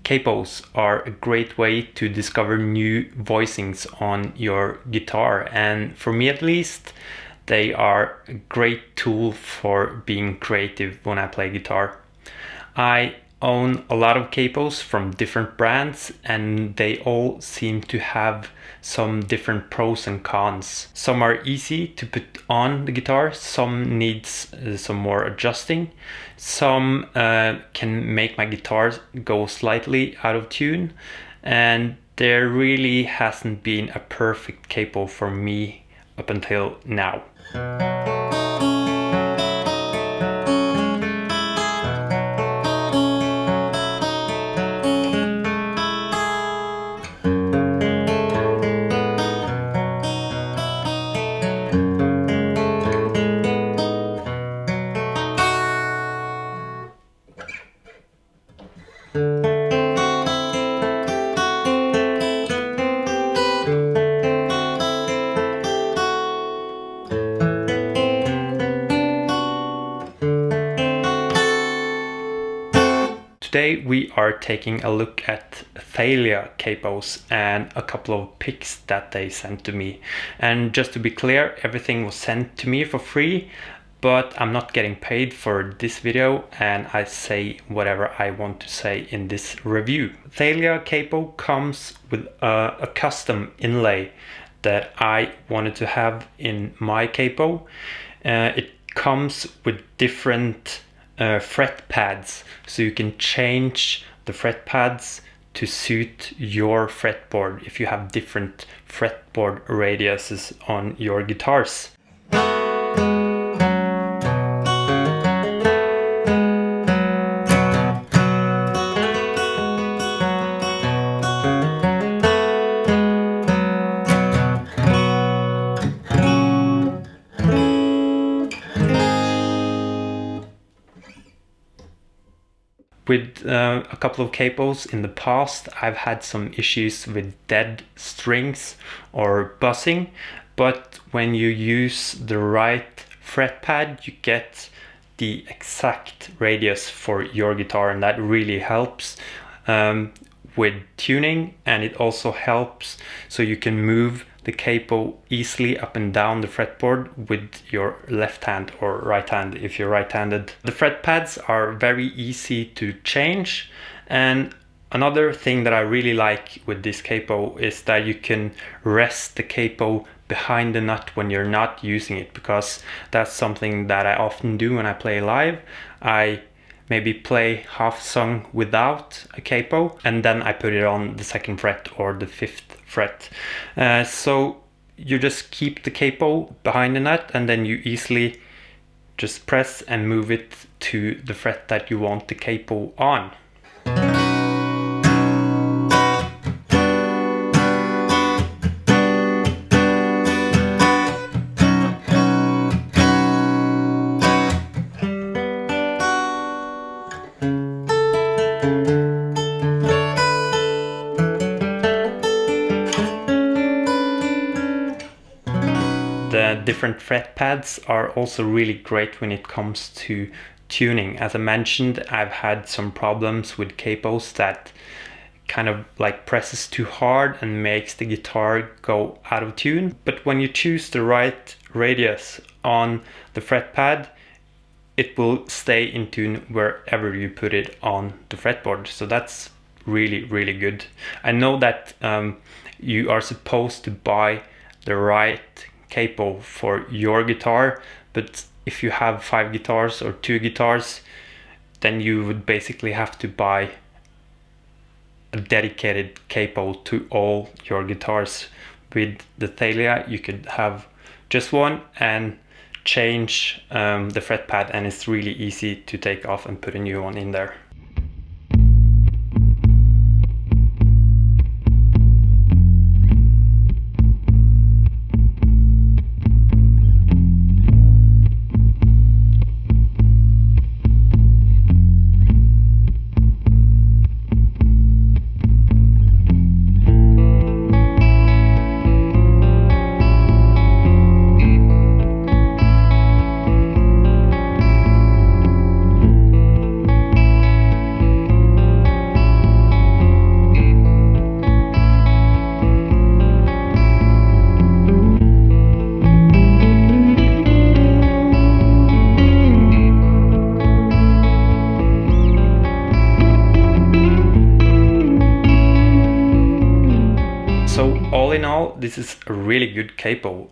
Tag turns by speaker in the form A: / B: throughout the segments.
A: capos are a great way to discover new voicings on your guitar, and for me at least, they are a great tool for being creative when I play guitar. I own a lot of capos from different brands, and they all seem to have some different pros and cons. Some are easy to put on the guitar, some needs some more adjusting, some can make my guitar go slightly out of tune, and there really hasn't been a perfect capo for me up until now. Today we are taking a look at Thalia capos and a couple of picks that they sent to me. And just to be clear, everything was sent to me for free, but I'm not getting paid for this video, and I say whatever I want to say in this review. Thalia Capo comes with a custom inlay that I wanted to have in my capo. It comes with different fret pads, so you can change the fret pads to suit your fretboard if you have different fretboard radiuses on your guitars. With a couple of capos in the past, I've had some issues with dead strings or buzzing, but when you use the right fret pad, you get the exact radius for your guitar, and that really helps with tuning, and it also helps so you can move the capo easily up and down the fretboard with your left hand or right hand if you're right-handed. The fret pads are very easy to change, and another thing that I really like with this capo is that you can rest the capo behind the nut when you're not using it, because that's something that I often do when I play live. I maybe play half song without a capo, and then I put it on the 2nd fret or the 5th fret. So you just keep the capo behind the nut, and then you easily just press and move it to the fret that you want the capo on. The different fret pads are also really great when it comes to tuning. As I mentioned, I've had some problems with capos that kind of like presses too hard and makes the guitar go out of tune. But when you choose the right radius on the fret pad, it will stay in tune wherever you put it on the fretboard. So that's really, really good. I know that you are supposed to buy the right capo for your guitar, but if you have 5 guitars or 2 guitars, then you would basically have to buy a dedicated capo to all your guitars. With the Thalia, you could have just one and change the fret pad, and it's really easy to take off and put a new one in there. in all, this is a really good capo.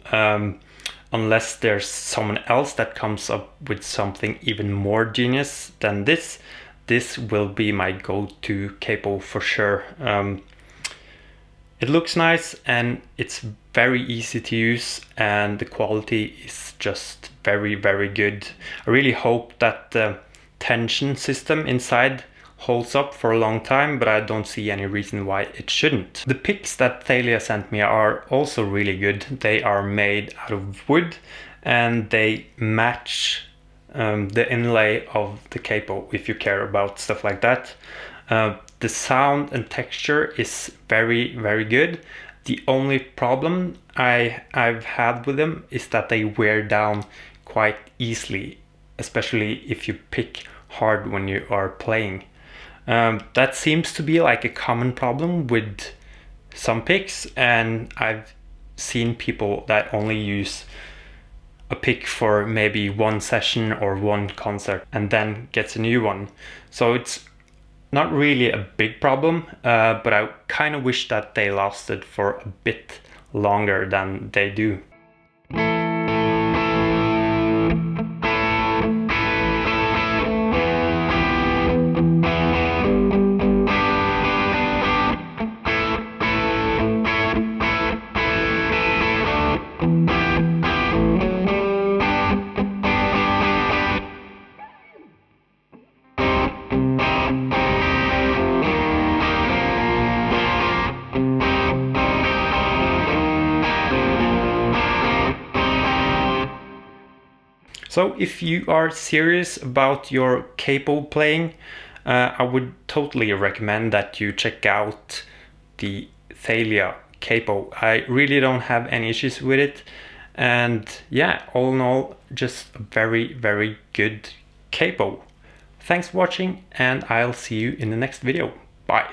A: Unless there's someone else that comes up with something even more genius than this will be my go-to capo for sure. It looks nice and it's very easy to use, and the quality is just very, very good. I really hope that the tension system inside holds up for a long time, but I don't see any reason why it shouldn't. The picks that Thalia sent me are also really good. They are made out of wood and they match the inlay of the capo if you care about stuff like that. The sound and texture is very, very good. The only problem I've had with them is that they wear down quite easily, especially if you pick hard when you are playing. That seems to be like a common problem with some picks, and I've seen people that only use a pick for maybe one session or one concert and then gets a new one. So it's not really a big problem, but I kind of wish that they lasted for a bit longer than they do. So if you are serious about your capo playing, I would totally recommend that you check out the Thalia Capo. I really don't have any issues with it. And yeah, all in all, just a very, very good capo. Thanks for watching, and I'll see you in the next video. Bye.